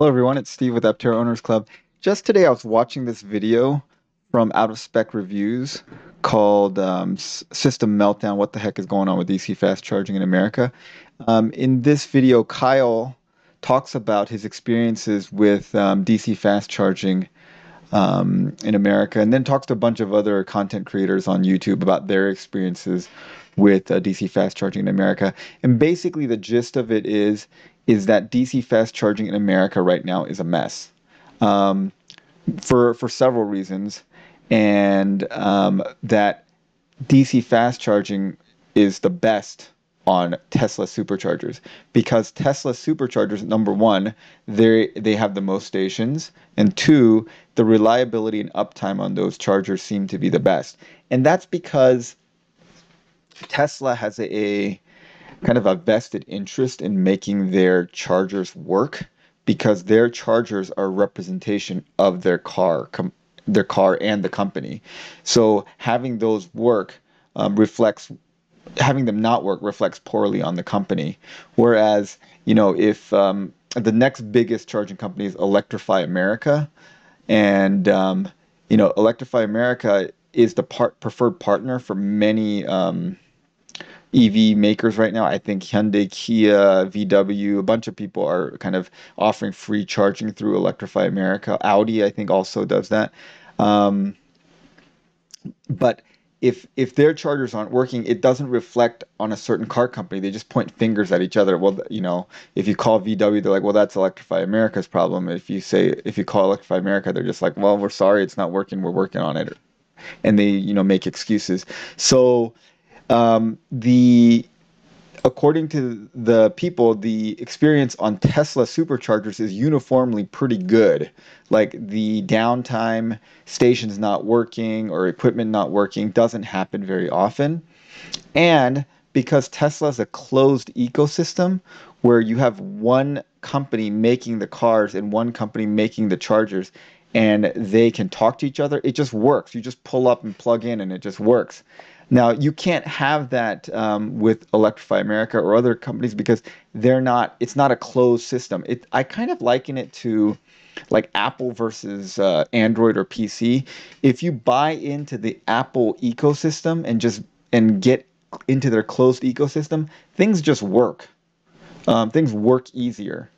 Hello everyone, it's Steve with Aptera Owners Club. Just today I was watching this video from Out of Spec Reviews called System Meltdown, What the Heck is Going on with DC Fast Charging in America? In this video, Kyle talks about his experiences with DC fast charging in America, and then talks to a bunch of other content creators on YouTube about their experiences with DC fast charging in America. And basically, the gist of it is that DC fast charging in America right now is a mess um, for several reasons, and that DC fast charging is the best on Tesla superchargers because Tesla superchargers, number one, they have the most stations, and two, the reliability and uptime on those chargers seem to be the best. And that's because Tesla has a kind of a vested interest in making their chargers work because their chargers are a representation of their car and the company. So having those work reflects having them not work reflects poorly on the company. Whereas, if the next biggest charging company is Electrify America, and Electrify America is the preferred partner for many EV makers right now. I think Hyundai, Kia, VW, a bunch of people are kind of offering free charging through Electrify America. Audi, I think, also does that. Um, but if their chargers aren't working, it doesn't reflect on a certain car company. They just point fingers at each other. Well, if you call VW, they're like, well, that's Electrify America's problem. If you call Electrify America, they're just like, well, we're sorry, it's not working. We're working on it, and they make excuses. So the according to the people, the experience on Tesla superchargers is uniformly pretty good. Like the downtime, stations not working or equipment not working doesn't happen very often. And because Tesla is a closed ecosystem where you have one company making the cars and one company making the chargers, and they can talk to each other, it just works. You just pull up and plug in and it just works. Now, you can't have that with Electrify America or other companies because it's not a closed system. I kind of liken it to like Apple versus Android or PC. If you buy into the Apple ecosystem and get into their closed ecosystem, things just work. Things work easier.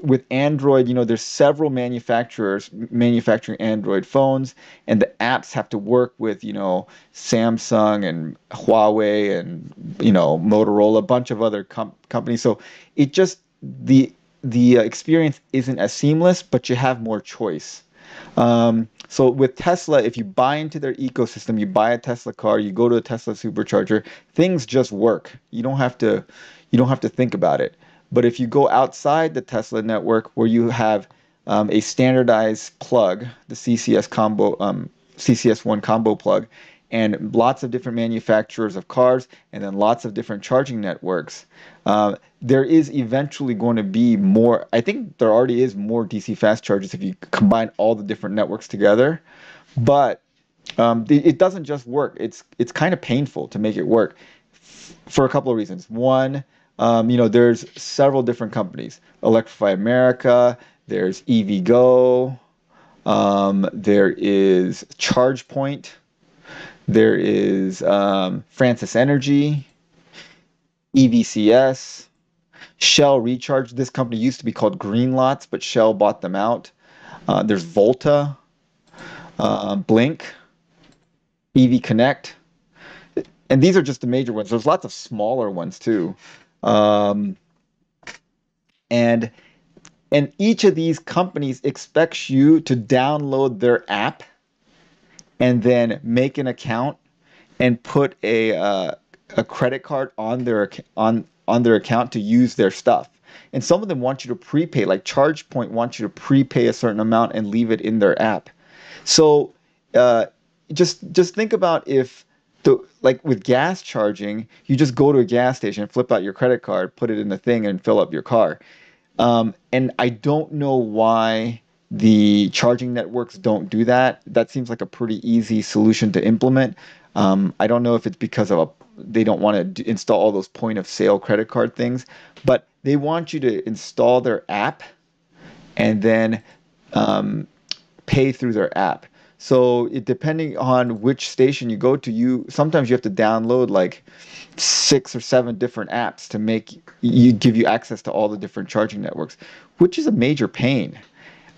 With Android, there's several manufacturers manufacturing Android phones, and the apps have to work with, Samsung and Huawei and, Motorola, a bunch of other companies. So it just the experience isn't as seamless, but you have more choice. So with Tesla, if you buy into their ecosystem, you buy a Tesla car, you go to a Tesla supercharger, things just work. You don't have to think about it. But if you go outside the Tesla network, where you have a standardized plug, the CCS1 combo plug, and lots of different manufacturers of cars, and then lots of different charging networks, there is eventually going to be more. I think there already is more DC fast chargers if you combine all the different networks together. But it doesn't just work. It's kind of painful to make it work for a couple of reasons. One, there's several different companies. Electrify America, there's EVgo, there is ChargePoint, there is Francis Energy, EVCS, Shell Recharge. This company used to be called Greenlots, but Shell bought them out. There's Volta, Blink, EV Connect, and these are just the major ones. There's lots of smaller ones too. Um, and and each of these companies expects you to download their app and then make an account and put a credit card on their account to use their stuff. And some of them want you to prepay, like ChargePoint wants you to prepay a certain amount and leave it in their app. So uh, just think about if like with gas charging, you just go to a gas station, flip out your credit card, put it in the thing, and fill up your car. And I don't know why the charging networks don't do that. That seems like a pretty easy solution to implement. I don't know if it's because they don't want to install all those point of sale credit card things, but they want you to install their app and then um, pay through their app. So depending on which station you go to, you sometimes you have to download like 6 or 7 different apps to make you give you access to all the different charging networks, which is a major pain.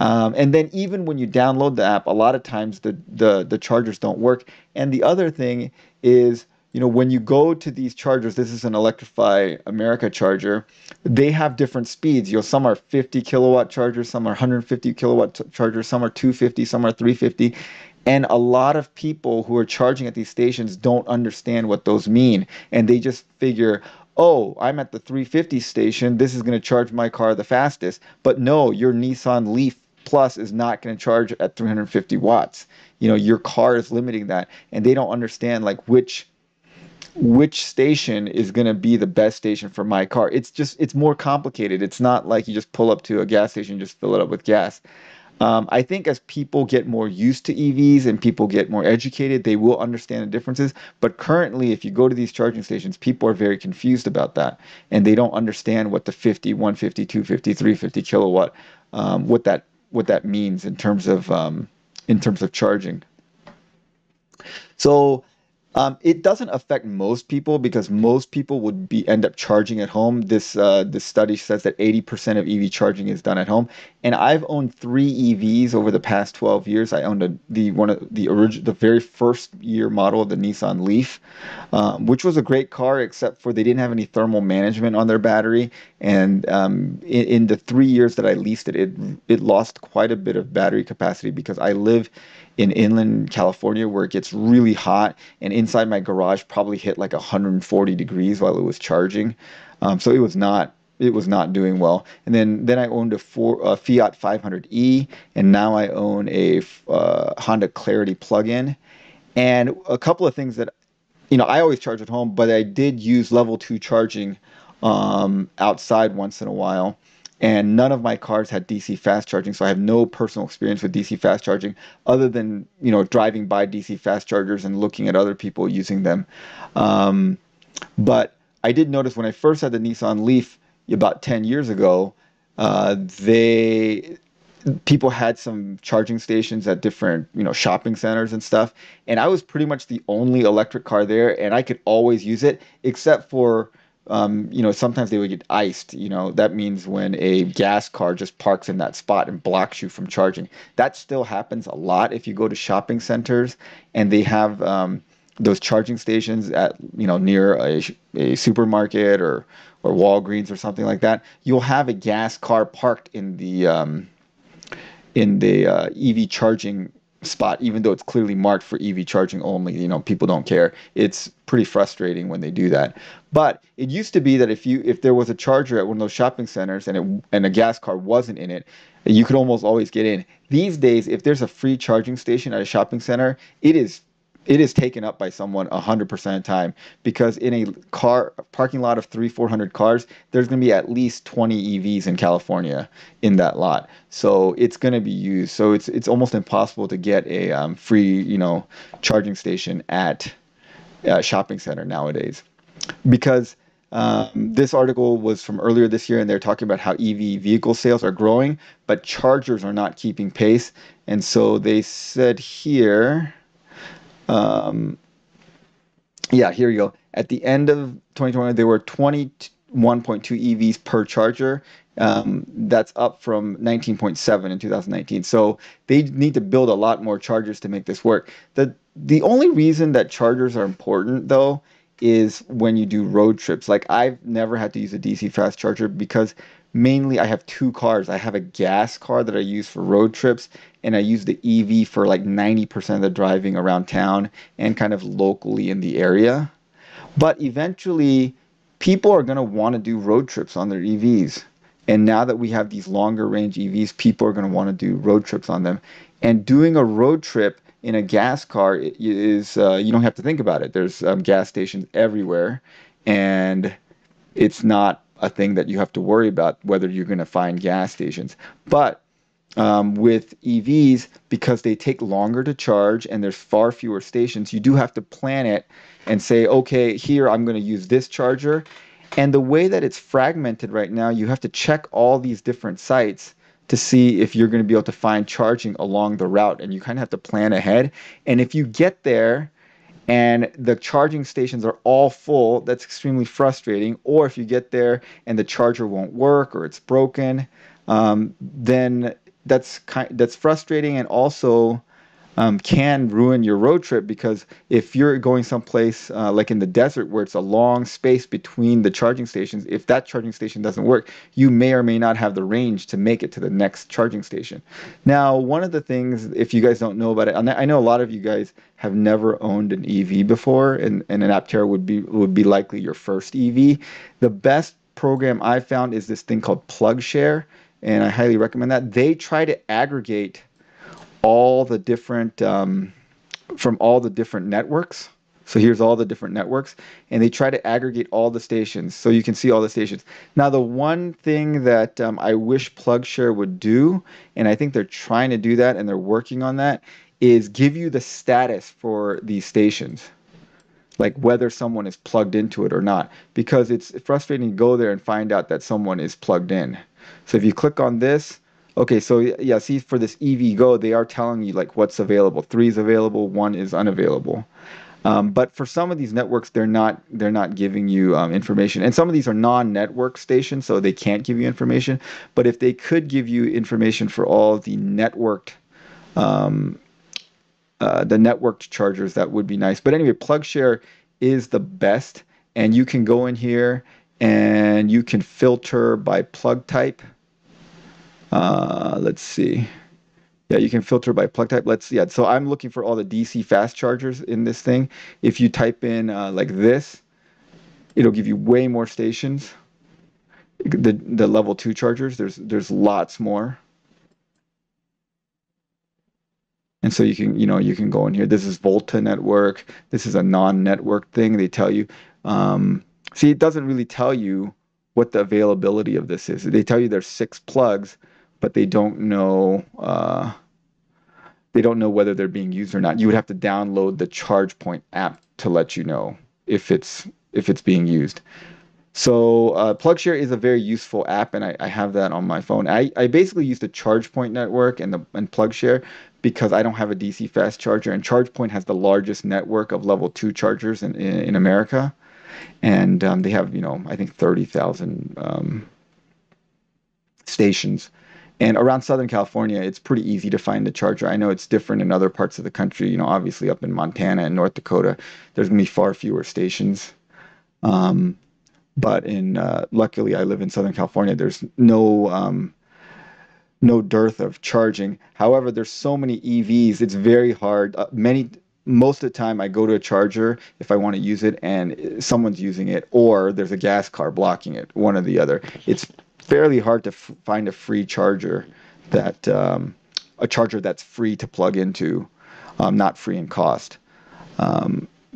And then even when you download the app, a lot of times the chargers don't work. And the other thing is, when you go to these chargers, this is an Electrify America charger, they have different speeds. Some are 50 kilowatt chargers, some are 150 kilowatt chargers, some are 250, some are 350. And a lot of people who are charging at these stations don't understand what those mean. And they just figure, oh, I'm at the 350 station. This is going to charge my car the fastest. But no, your Nissan Leaf Plus is not going to charge at 350 watts. Your car is limiting that. And they don't understand like which station is going to be the best station for my car. It's more complicated. It's not like you just pull up to a gas station and just fill it up with gas. I think as people get more used to EVs and people get more educated, they will understand the differences. But currently, if you go to these charging stations, people are very confused about that. And they don't understand what the 50, 150, 250, 350 kilowatt, what that means in terms of charging. So it doesn't affect most people because most people would end up charging at home. This study says that 80% of EV charging is done at home. And I've owned 3 EVs over the past 12 years. I owned the very first year model of the Nissan Leaf, which was a great car, except for they didn't have any thermal management on their battery. And in the 3 years that I leased it lost quite a bit of battery capacity because I live in inland California where it gets really hot, and inside my garage probably hit like 140 degrees while it was charging. So it was not doing well. And then I owned a Fiat 500e, and now I own a Honda Clarity plug-in. And a couple of things that I always charge at home, but I did use level 2 charging outside once in a while. And none of my cars had DC fast charging, so I have no personal experience with DC fast charging other than, driving by DC fast chargers and looking at other people using them. Um, but I did notice when I first had the Nissan Leaf about 10 years ago, they people had some charging stations at different, shopping centers and stuff. And I was pretty much the only electric car there, and I could always use it, except for, sometimes they would get iced. That means when a gas car just parks in that spot and blocks you from charging. That still happens a lot if you go to shopping centers and they have those charging stations at, near a supermarket or Walgreens or something like that. You'll have a gas car parked in the EV charging spot, even though it's clearly marked for EV charging only. People don't care. It's pretty frustrating when they do that. But it used to be that if there was a charger at one of those shopping centers and a gas car wasn't in it, you could almost always get in. These days, if there's a free charging station at a shopping center, it is taken up by someone 100% of the time, because in a parking lot of 400 cars, there's going to be at least 20 EVs in California in that lot. So it's going to be used. So it's almost impossible to get a free, charging station at a shopping center nowadays, because this article was from earlier this year, and they're talking about how EV vehicle sales are growing, but chargers are not keeping pace. And so they said here. Yeah, here you go. At the end of 2020, there were 21.2 EVs per charger. That's up from 19.7 in 2019. So they need to build a lot more chargers to make this work. The only reason that chargers are important, though, is when you do road trips. Like, I've never had to use a DC fast charger because mainly I have 2 cars. I have a gas car that I use for road trips, and I use the EV for like 90% of the driving around town and kind of locally in the area. But eventually, people are going to want to do road trips on their EVs. And now that we have these longer range EVs, people are going to want to do road trips on them. And doing a road trip in a gas car is, you don't have to think about it. There's gas stations everywhere, and it's not a thing that you have to worry about whether you're going to find gas stations. But with EVs, because they take longer to charge and there's far fewer stations, you do have to plan it and say, okay, here I'm going to use this charger. And the way that it's fragmented right now, you have to check all these different sites to see if you're going to be able to find charging along the route, and you kind of have to plan ahead. And if you get there and the charging stations are all full, that's extremely frustrating. Or if you get there and the charger won't work or it's broken, then that's frustrating, and also can ruin your road trip, because if you're going someplace like in the desert where it's a long space between the charging stations, if that charging station doesn't work, you may or may not have the range to make it to the next charging station. Now, one of the things, if you guys don't know about it, and I know a lot of you guys have never owned an EV before, and an Aptera would be likely your first EV. The best program I found is this thing called PlugShare, and I highly recommend that. They try to aggregate all the different from all the different networks. So here's all the different networks, and they try to aggregate all the stations so you can see all the stations. Now, the one thing that I wish PlugShare would do, and I think they're trying to do that and they're working on that, is give you the status for these stations, like whether someone is plugged into it or not, because it's frustrating to go there and find out that someone is plugged in. So if you click on this, okay, so yeah, see, for this EV Go, they are telling you like what's available. 3 is available, 1 is unavailable. But for some of these networks, they're not giving you information. And some of these are non-network stations, so they can't give you information. But if they could give you information for all the networked chargers, that would be nice. But anyway, PlugShare is the best, and you can go in here and you can filter by plug type. Let's see. Yeah, you can filter by plug type. So I'm looking for all the DC fast chargers in this thing. If you type in like this, it'll give you way more stations. The level 2 chargers, there's lots more. And so you can go in here. This is Volta network. This is a non-network thing. They tell you. See, it doesn't really tell you what the availability of this is. They tell you there's 6 plugs, but they don't know whether they're being used or not. You would have to download the ChargePoint app to let you know if it's being used. So PlugShare is a very useful app, and I have that on my phone. I basically use the ChargePoint network and PlugShare because I don't have a DC fast charger, and ChargePoint has the largest network of level 2 chargers in America, and they have I think 30,000 stations. And around Southern California, it's pretty easy to find a charger. I know it's different in other parts of the country. Obviously up in Montana and North Dakota, there's going to be far fewer stations. But luckily, I live in Southern California. There's no dearth of charging. However, there's so many EVs. It's very hard. Most of the time, I go to a charger if I want to use it, and someone's using it, or there's a gas car blocking it. One or the other. It's fairly hard to find a free charger a charger that's free to plug into, not free in cost.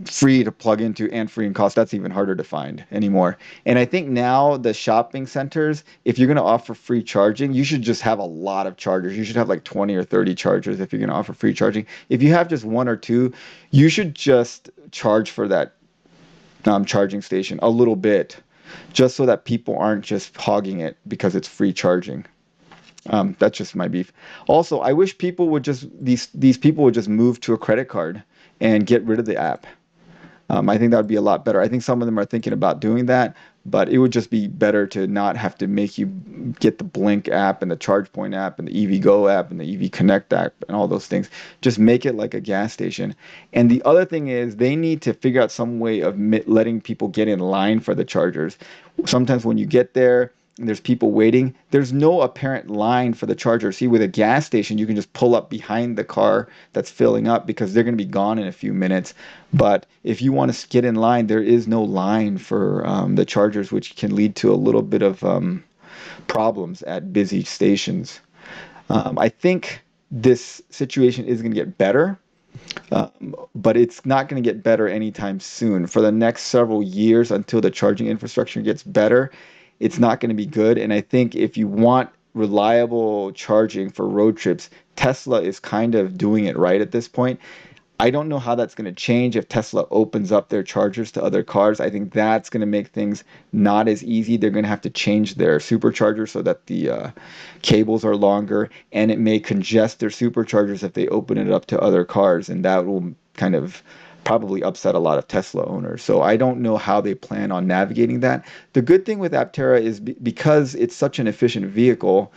Free to plug into and free in cost, that's even harder to find anymore. And I think now the shopping centers, if you're going to offer free charging, you should just have a lot of chargers. You should have like 20 or 30 chargers if you're going to offer free charging. If you have just 1 or 2, you should just charge for that charging station a little bit, just so that people aren't just hogging it because it's free charging. That's just my beef. Also, I wish people would these people would just move to a credit card and get rid of the app. I think that would be a lot better. I think some of them are thinking about doing that, but it would just be better to not have to make you get the Blink app and the ChargePoint app and the EV Go app and the EV Connect app and all those things. Just make it like a gas station. And the other thing is they need to figure out some way of letting people get in line for the chargers. Sometimes when you get there, and there's people waiting, there's no apparent line for the charger. See, with a gas station, you can just pull up behind the car that's filling up because they're going to be gone in a few minutes. But if you want to get in line, there is no line for the chargers, which can lead to a little bit of problems at busy stations. I think this situation is going to get better, but it's not going to get better anytime soon. For the next several years, until the charging infrastructure gets better, it's not going to be good. And I think if you want reliable charging for road trips, Tesla is kind of doing it right at this point. I don't know how that's going to change if Tesla opens up their chargers to other cars. I think that's going to make things not as easy. They're going to have to change their superchargers so that the cables are longer, and it may congest their superchargers if they open it up to other cars, and that will kind of probably upset a lot of Tesla owners. So I don't know how they plan on navigating that. The good thing with Aptera is because it's such an efficient vehicle,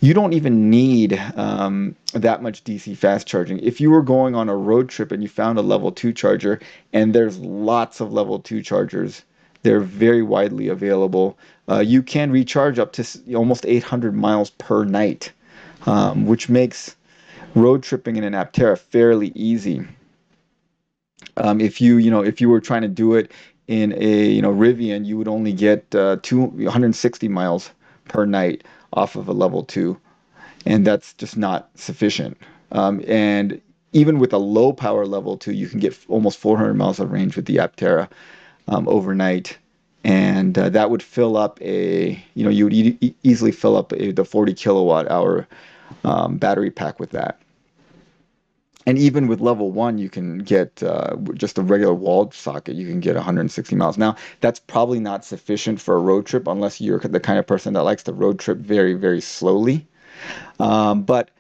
you don't even need that much DC fast charging. If you were going on a road trip and you found a level 2 charger, and there's lots of level 2 chargers, they're very widely available. You can recharge up to almost 800 miles per night, which makes road tripping in an Aptera fairly easy. If you were trying to do it in a Rivian, you would only get 260 miles per night off of a level 2, and that's just not sufficient. And even with a low power level 2, you can get almost 400 miles of range with the Aptera overnight, and that would fill up you would easily fill up the 40 kilowatt hour battery pack with that. And even with level 1, you can get just a regular wall socket. You can get 160 miles. Now, that's probably not sufficient for a road trip unless you're the kind of person that likes to road trip very, very slowly. But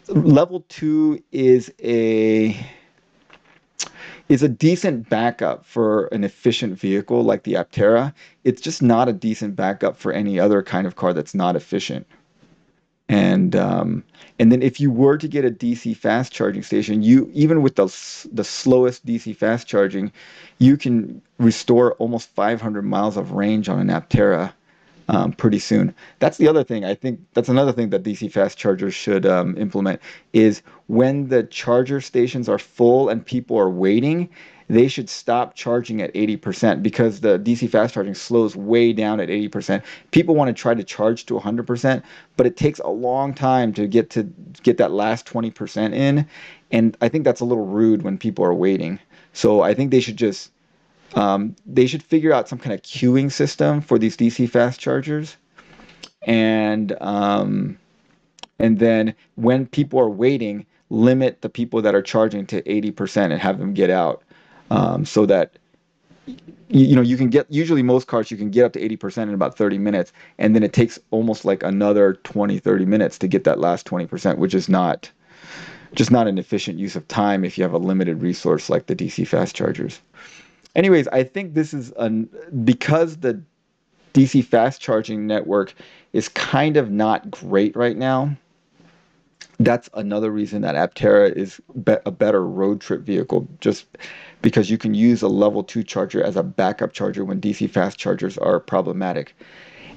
level 2 is a decent backup for an efficient vehicle like the Aptera. It's just not a decent backup for any other kind of car that's not efficient. And then if you were to get a DC fast charging station, even with the slowest DC fast charging, you can restore almost 500 miles of range on an Aptera pretty soon. That's the other thing. I think that's another thing that DC fast chargers should implement is when the charger stations are full and people are waiting, they should stop charging at 80% because the DC fast charging slows way down at 80%. People want to try to charge to 100%, but it takes a long time to get that last 20% in, and I think that's a little rude when people are waiting. So I think they should just they should figure out some kind of queuing system for these DC fast chargers, and then when people are waiting, limit the people that are charging to 80% and have them get out, so that you can get, usually most cars you can get up to 80% in about 30 minutes, and then it takes almost like another 20-30 minutes to get that last 20%, which is not an efficient use of time if you have a limited resource like the DC fast chargers. Anyways, I think this is because the DC fast charging network is kind of not great right now. That's another reason that Aptera is a better road trip vehicle, just because you can use a level 2 charger as a backup charger when DC fast chargers are problematic.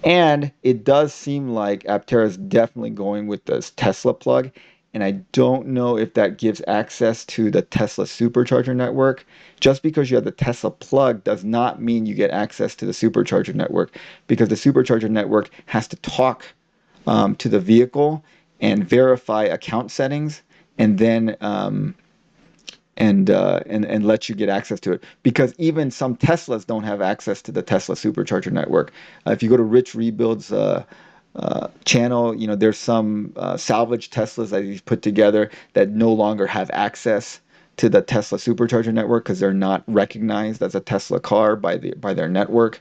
And it does seem like Aptera is definitely going with this Tesla plug, and I don't know if that gives access to the Tesla supercharger network. Just because you have the Tesla plug does not mean you get access to the supercharger network, because the supercharger network has to talk to the vehicle and verify account settings, and then and let you get access to it. Because even some Teslas don't have access to the Tesla supercharger network. If you go to Rich Rebuild's channel, there's some salvage Teslas that he's put together that no longer have access to the Tesla supercharger network because they're not recognized as a Tesla car by their network.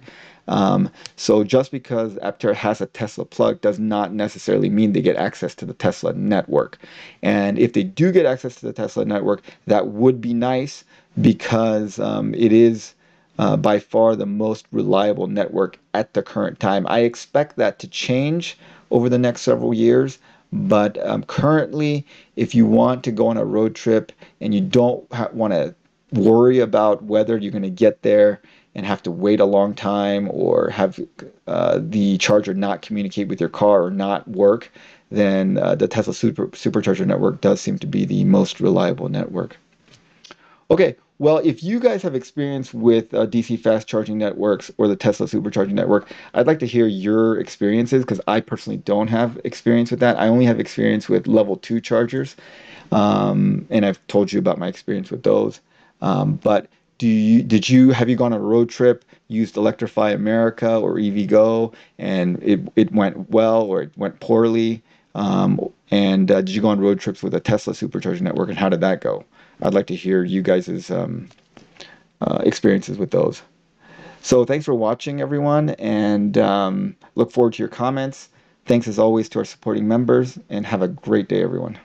So just because Aptera has a Tesla plug does not necessarily mean they get access to the Tesla network. And if they do get access to the Tesla network, that would be nice, because it is by far the most reliable network at the current time. I expect that to change over the next several years, but currently, if you want to go on a road trip and you don't want to worry about whether you're going to get there and have to wait a long time, or have the charger not communicate with your car or not work, then the Tesla supercharger network does seem to be the most reliable network. Okay, well, if you guys have experience with DC fast charging networks or the Tesla supercharging network, I'd like to hear your experiences, because I personally don't have experience with that. I only have experience with level 2 chargers, and I've told you about my experience with those. But have you gone on a road trip, used Electrify America or EVgo, and it went well or it went poorly? And did you go on road trips with a Tesla supercharging network, and how did that go? I'd like to hear you guys' experiences with those. So thanks for watching, everyone, and look forward to your comments. Thanks as always to our supporting members, and have a great day, everyone.